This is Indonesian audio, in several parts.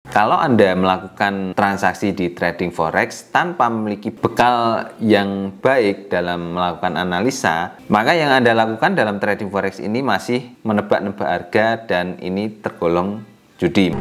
Kalau Anda melakukan transaksi di trading forex tanpa memiliki bekal yang baik dalam melakukan analisa, maka yang Anda lakukan dalam trading forex ini masih menebak-nebak harga dan ini tergolong judi.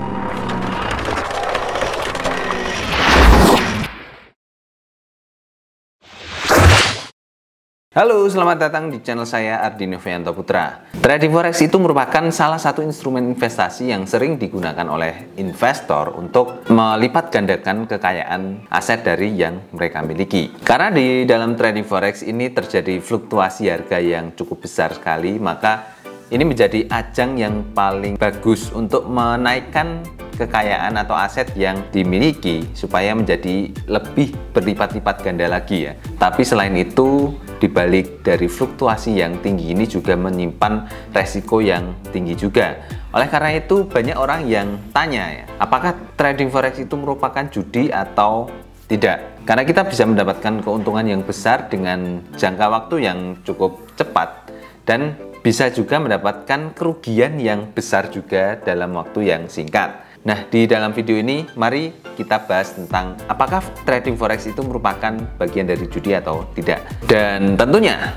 Halo, selamat datang di channel saya Ardi Novianto Putra. Trading forex itu merupakan salah satu instrumen investasi yang sering digunakan oleh investor untuk melipat gandakan kekayaan aset dari yang mereka miliki. Karena di dalam trading forex ini terjadi fluktuasi harga yang cukup besar sekali, maka ini menjadi ajang yang paling bagus untuk menaikkan kekayaan atau aset yang dimiliki supaya menjadi lebih berlipat-lipat ganda lagi ya. Tapi selain itu, dibalik dari fluktuasi yang tinggi ini juga menyimpan resiko yang tinggi juga. Oleh karena itu banyak orang yang tanya ya, apakah trading forex itu merupakan judi atau tidak? Karena kita bisa mendapatkan keuntungan yang besar dengan jangka waktu yang cukup cepat dan bisa juga mendapatkan kerugian yang besar juga dalam waktu yang singkat. Nah, di dalam video ini mari kita bahas tentang apakah trading forex itu merupakan bagian dari judi atau tidak. Dan tentunya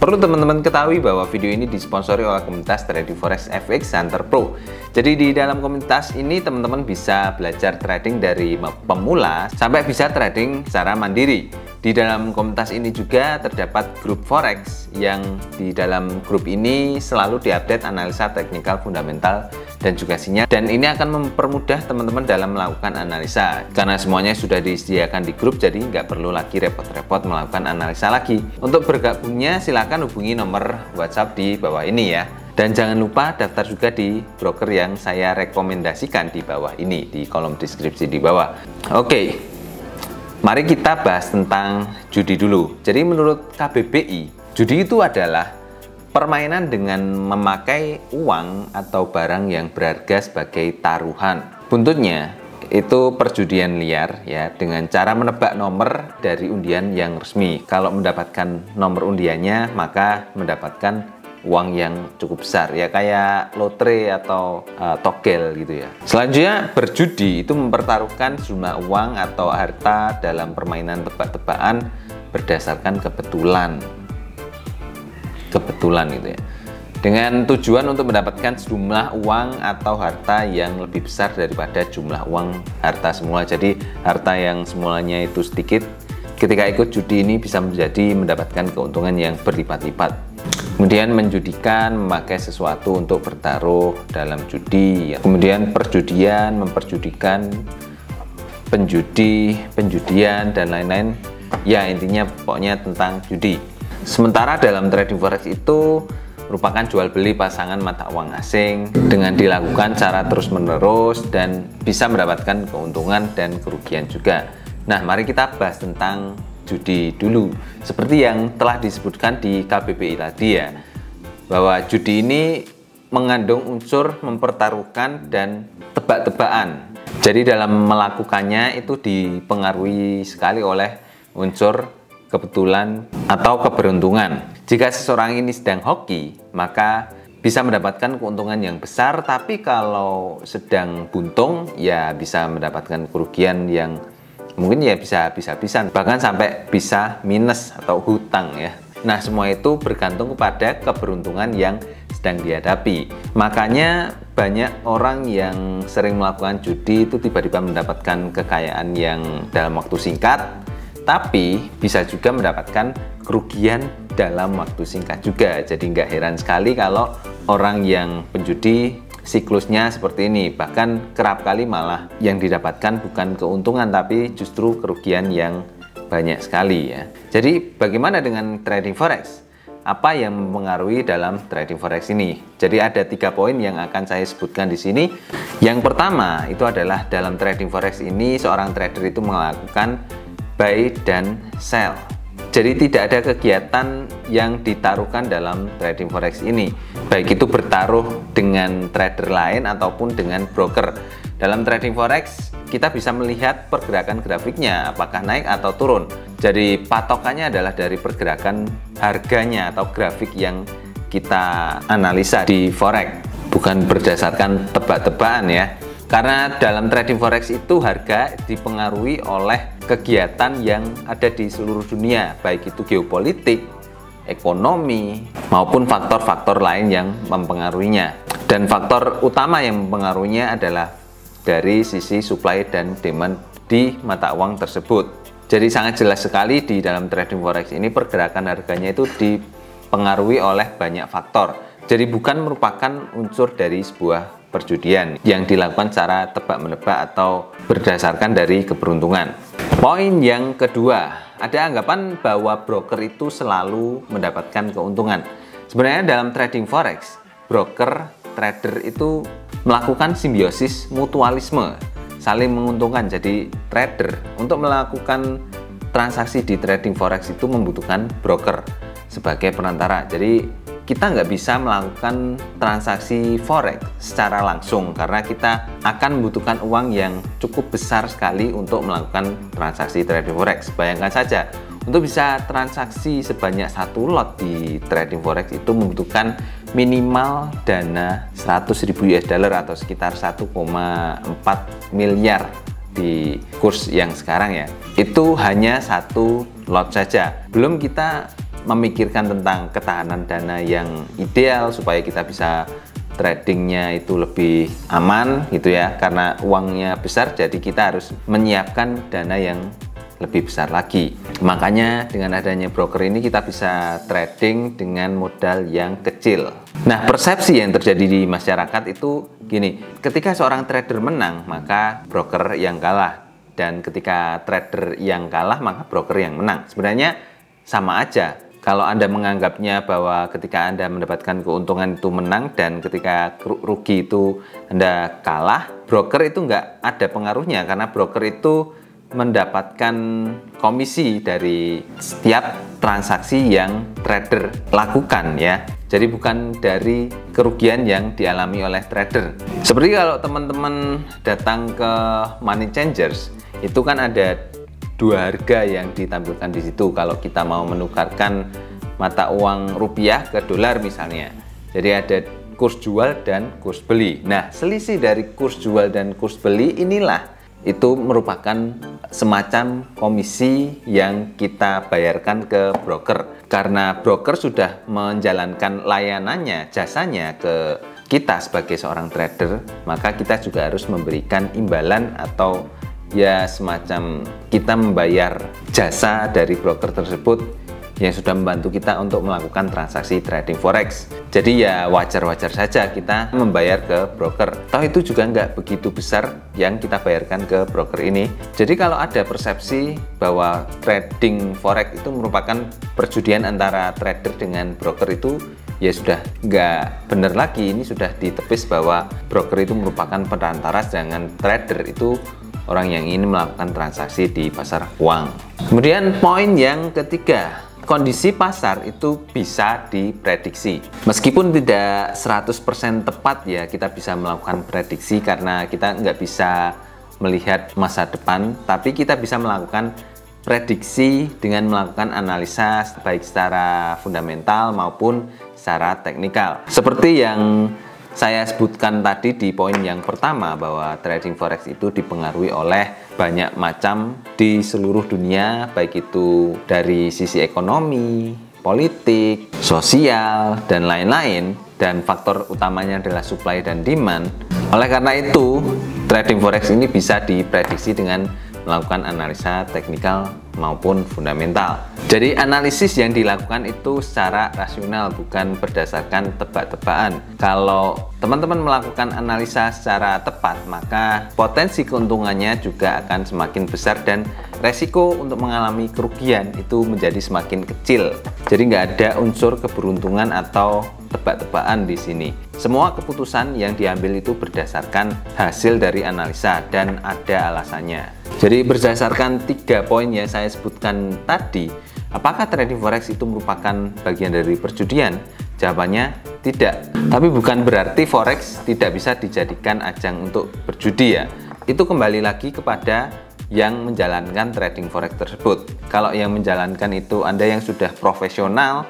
perlu teman-teman ketahui bahwa video ini disponsori oleh komunitas trading forex FX Hunter Pro. Jadi di dalam komunitas ini teman-teman bisa belajar trading dari pemula sampai bisa trading secara mandiri. Di dalam komunitas ini juga terdapat grup forex yang di dalam grup ini selalu diupdate analisa teknikal fundamental dan juga sinyal, dan ini akan mempermudah teman-teman dalam melakukan analisa karena semuanya sudah disediakan di grup, jadi nggak perlu lagi repot-repot melakukan analisa lagi. Untuk bergabungnya silakan hubungi nomor WhatsApp di bawah ini ya, dan jangan lupa daftar juga di broker yang saya rekomendasikan di bawah ini di kolom deskripsi di bawah. Oke, mari kita bahas tentang judi dulu. Jadi menurut KBBI, judi itu adalah permainan dengan memakai uang atau barang yang berharga sebagai taruhan. Buntutnya itu perjudian liar ya, dengan cara menebak nomor dari undian yang resmi. Kalau mendapatkan nomor undiannya maka mendapatkan uang yang cukup besar ya, kayak lotre atau togel gitu ya. Selanjutnya berjudi itu mempertaruhkan sejumlah uang atau harta dalam permainan tebak-tebakan berdasarkan kebetulan gitu ya, dengan tujuan untuk mendapatkan sejumlah uang atau harta yang lebih besar daripada jumlah uang harta semula. Jadi harta yang semulanya itu sedikit, ketika ikut judi ini bisa menjadi mendapatkan keuntungan yang berlipat-lipat. Kemudian menjudikan, memakai sesuatu untuk bertaruh dalam judi ya. Kemudian perjudian, memperjudikan, penjudian dan lain-lain ya, intinya pokoknya tentang judi. Sementara dalam trading forex itu merupakan jual beli pasangan mata uang asing dengan dilakukan secara terus-menerus dan bisa mendapatkan keuntungan dan kerugian juga. Nah, mari kita bahas tentang judi dulu. Seperti yang telah disebutkan di KBBI tadi ya, bahwa judi ini mengandung unsur mempertaruhkan dan tebak-tebakan. Jadi dalam melakukannya itu dipengaruhi sekali oleh unsur kebetulan atau keberuntungan. Jika seseorang ini sedang hoki, maka bisa mendapatkan keuntungan yang besar, tapi kalau sedang buntung ya bisa mendapatkan kerugian yang mungkin ya bisa habis-habisan, bahkan sampai bisa minus atau hutang ya. Nah, semua itu bergantung kepada keberuntungan yang sedang dihadapi. Makanya banyak orang yang sering melakukan judi itu tiba-tiba mendapatkan kekayaan yang dalam waktu singkat, tapi bisa juga mendapatkan kerugian dalam waktu singkat juga. Jadi nggak heran sekali kalau orang yang penjudi siklusnya seperti ini. Bahkan kerap kali malah yang didapatkan bukan keuntungan tapi justru kerugian yang banyak sekali ya. Jadi bagaimana dengan trading forex? Apa yang mempengaruhi dalam trading forex ini? Jadi ada 3 poin yang akan saya sebutkan di sini. Yang pertama itu adalah dalam trading forex ini seorang trader itu melakukan buy dan sell. Jadi tidak ada kegiatan yang ditaruhkan dalam trading forex ini, baik itu bertaruh dengan trader lain ataupun dengan broker. Dalam trading forex kita bisa melihat pergerakan grafiknya apakah naik atau turun. Jadi patokannya adalah dari pergerakan harganya atau grafik yang kita analisa di forex, bukan berdasarkan tebak-tebakan ya. Karena dalam trading forex itu harga dipengaruhi oleh kegiatan yang ada di seluruh dunia, baik itu geopolitik, ekonomi, maupun faktor-faktor lain yang mempengaruhinya. Dan faktor utama yang mempengaruhinya adalah dari sisi supply dan demand di mata uang tersebut. Jadi sangat jelas sekali di dalam trading forex ini pergerakan harganya itu dipengaruhi oleh banyak faktor. Jadi bukan merupakan unsur dari sebuah perjudian yang dilakukan secara tebak-menebak atau berdasarkan dari keberuntungan. Poin yang kedua, ada anggapan bahwa broker itu selalu mendapatkan keuntungan. Sebenarnya dalam trading forex, broker, trader itu melakukan simbiosis mutualisme, saling menguntungkan. Jadi trader untuk melakukan transaksi di trading forex itu membutuhkan broker sebagai perantara. Jadi kita nggak bisa melakukan transaksi forex secara langsung karena kita akan membutuhkan uang yang cukup besar sekali untuk melakukan transaksi trading forex. Bayangkan saja, untuk bisa transaksi sebanyak 1 lot di trading forex itu membutuhkan minimal dana 100.000 US dollar atau sekitar 1,4 miliar di kurs yang sekarang ya. Itu hanya 1 lot saja. Belum kita memikirkan tentang ketahanan dana yang ideal supaya kita bisa tradingnya itu lebih aman gitu ya, karena uangnya besar jadi kita harus menyiapkan dana yang lebih besar lagi. Makanya dengan adanya broker ini kita bisa trading dengan modal yang kecil. Nah, persepsi yang terjadi di masyarakat itu gini, ketika seorang trader menang maka broker yang kalah, dan ketika trader yang kalah maka broker yang menang. Sebenarnya sama aja. Kalau Anda menganggapnya bahwa ketika Anda mendapatkan keuntungan itu menang dan ketika rugi itu Anda kalah, broker itu nggak ada pengaruhnya karena broker itu mendapatkan komisi dari setiap transaksi yang trader lakukan ya. Jadi bukan dari kerugian yang dialami oleh trader. Seperti kalau teman-teman datang ke Money Changers, itu kan ada 2 harga yang ditampilkan di situ kalau kita mau menukarkan mata uang rupiah ke dolar misalnya. Jadi ada kurs jual dan kurs beli. Nah, selisih dari kurs jual dan kurs beli inilah itu merupakan semacam komisi yang kita bayarkan ke broker. Karena broker sudah menjalankan layanannya, jasanya ke kita sebagai seorang trader, maka kita juga harus memberikan imbalan atau ya semacam kita membayar jasa dari broker tersebut yang sudah membantu kita untuk melakukan transaksi trading forex. Jadi ya wajar-wajar saja kita membayar ke broker. Toh itu juga nggak begitu besar yang kita bayarkan ke broker ini. Jadi kalau ada persepsi bahwa trading forex itu merupakan perjudian antara trader dengan broker, itu ya sudah nggak benar lagi. Ini sudah ditepis bahwa broker itu merupakan perantara, sedangkan trader itu orang yang ingin melakukan transaksi di pasar uang. Kemudian poin yang ketiga, kondisi pasar itu bisa diprediksi. Meskipun tidak 100% tepat ya kita bisa melakukan prediksi karena kita nggak bisa melihat masa depan, tapi kita bisa melakukan prediksi dengan melakukan analisa baik secara fundamental maupun secara teknikal. Seperti yang saya sebutkan tadi di poin yang pertama bahwa trading forex itu dipengaruhi oleh banyak macam di seluruh dunia, baik itu dari sisi ekonomi, politik, sosial, dan lain-lain, dan faktor utamanya adalah supply dan demand. Oleh karena itu, trading forex ini bisa diprediksi dengan melakukan analisa teknikal maupun fundamental. Jadi analisis yang dilakukan itu secara rasional, bukan berdasarkan tebak-tebakan. Kalau teman-teman melakukan analisa secara tepat, maka potensi keuntungannya juga akan semakin besar dan resiko untuk mengalami kerugian itu menjadi semakin kecil. Jadi nggak ada unsur keberuntungan atau tebak-tebakan di sini. Semua keputusan yang diambil itu berdasarkan hasil dari analisa dan ada alasannya. Jadi berdasarkan 3 poin yang saya sebutkan tadi, apakah trading forex itu merupakan bagian dari perjudian? Jawabannya tidak. Tapi bukan berarti forex tidak bisa dijadikan ajang untuk berjudi ya. Itu kembali lagi kepada yang menjalankan trading forex tersebut. Kalau yang menjalankan itu Anda yang sudah profesional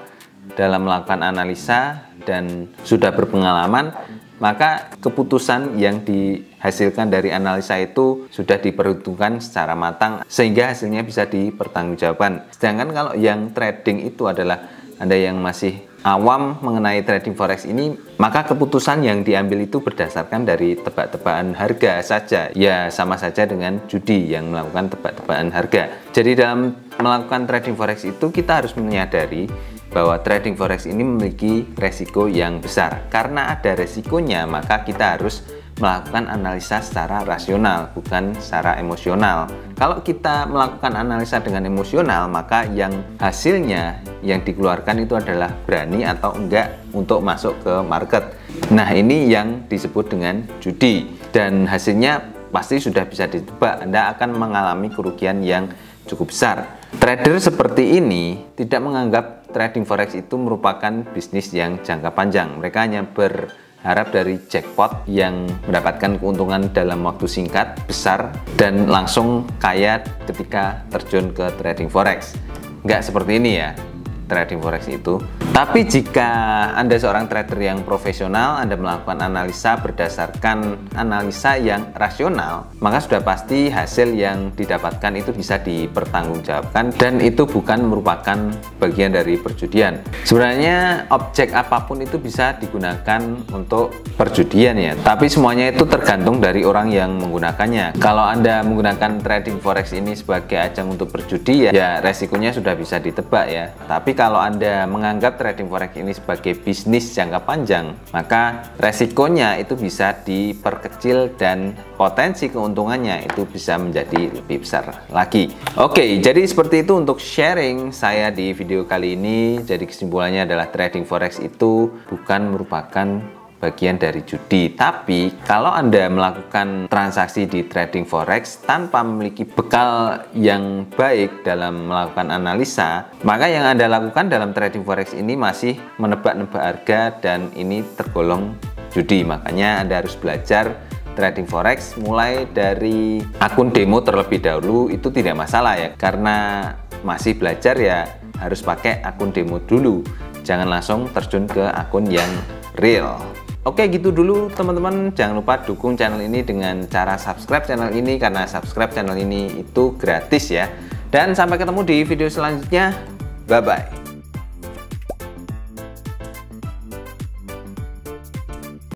dalam melakukan analisa dan sudah berpengalaman, maka keputusan yang dihasilkan dari analisa itu sudah diperhitungkan secara matang sehingga hasilnya bisa dipertanggungjawabkan. Sedangkan kalau yang trading itu adalah Anda yang masih awam mengenai trading forex ini, maka keputusan yang diambil itu berdasarkan dari tebak-tebakan harga saja. Ya, sama saja dengan judi yang melakukan tebak-tebakan harga. Jadi dalam melakukan trading forex itu kita harus menyadari bahwa trading forex ini memiliki resiko yang besar. Karena ada resikonya, maka kita harus melakukan analisa secara rasional, bukan secara emosional. Kalau kita melakukan analisa dengan emosional, maka yang hasilnya yang dikeluarkan itu adalah berani atau enggak untuk masuk ke market. Nah, ini yang disebut dengan judi, dan hasilnya pasti sudah bisa ditebak. Anda akan mengalami kerugian yang cukup besar. Trader seperti ini tidak menganggap trading forex itu merupakan bisnis yang jangka panjang. Mereka hanya berharap dari jackpot yang mendapatkan keuntungan dalam waktu singkat, besar, dan langsung kaya ketika terjun ke trading forex. Nggak seperti ini ya trading forex itu. Tapi jika Anda seorang trader yang profesional, Anda melakukan analisa berdasarkan analisa yang rasional, maka sudah pasti hasil yang didapatkan itu bisa dipertanggungjawabkan dan itu bukan merupakan bagian dari perjudian. Sebenarnya objek apapun itu bisa digunakan untuk perjudian ya, tapi semuanya itu tergantung dari orang yang menggunakannya. Kalau Anda menggunakan trading forex ini sebagai ajang untuk berjudi ya resikonya sudah bisa ditebak ya. Tapi kalau Anda menganggap trading forex ini sebagai bisnis jangka panjang, maka resikonya itu bisa diperkecil dan potensi keuntungannya itu bisa menjadi lebih besar lagi. Oke, jadi seperti itu untuk sharing saya di video kali ini. Jadi kesimpulannya adalah trading forex itu bukan merupakan bagian dari judi. Tapi kalau Anda melakukan transaksi di trading forex tanpa memiliki bekal yang baik dalam melakukan analisa, maka yang Anda lakukan dalam trading forex ini masih menebak-nebak harga dan ini tergolong judi. Makanya Anda harus belajar trading forex mulai dari akun demo terlebih dahulu. Itu tidak masalah ya, karena masih belajar ya harus pakai akun demo dulu, jangan langsung terjun ke akun yang real. Oke, gitu dulu teman-teman. Jangan lupa dukung channel ini dengan cara subscribe channel ini, karena subscribe channel ini itu gratis ya. Dan sampai ketemu di video selanjutnya. Bye-bye.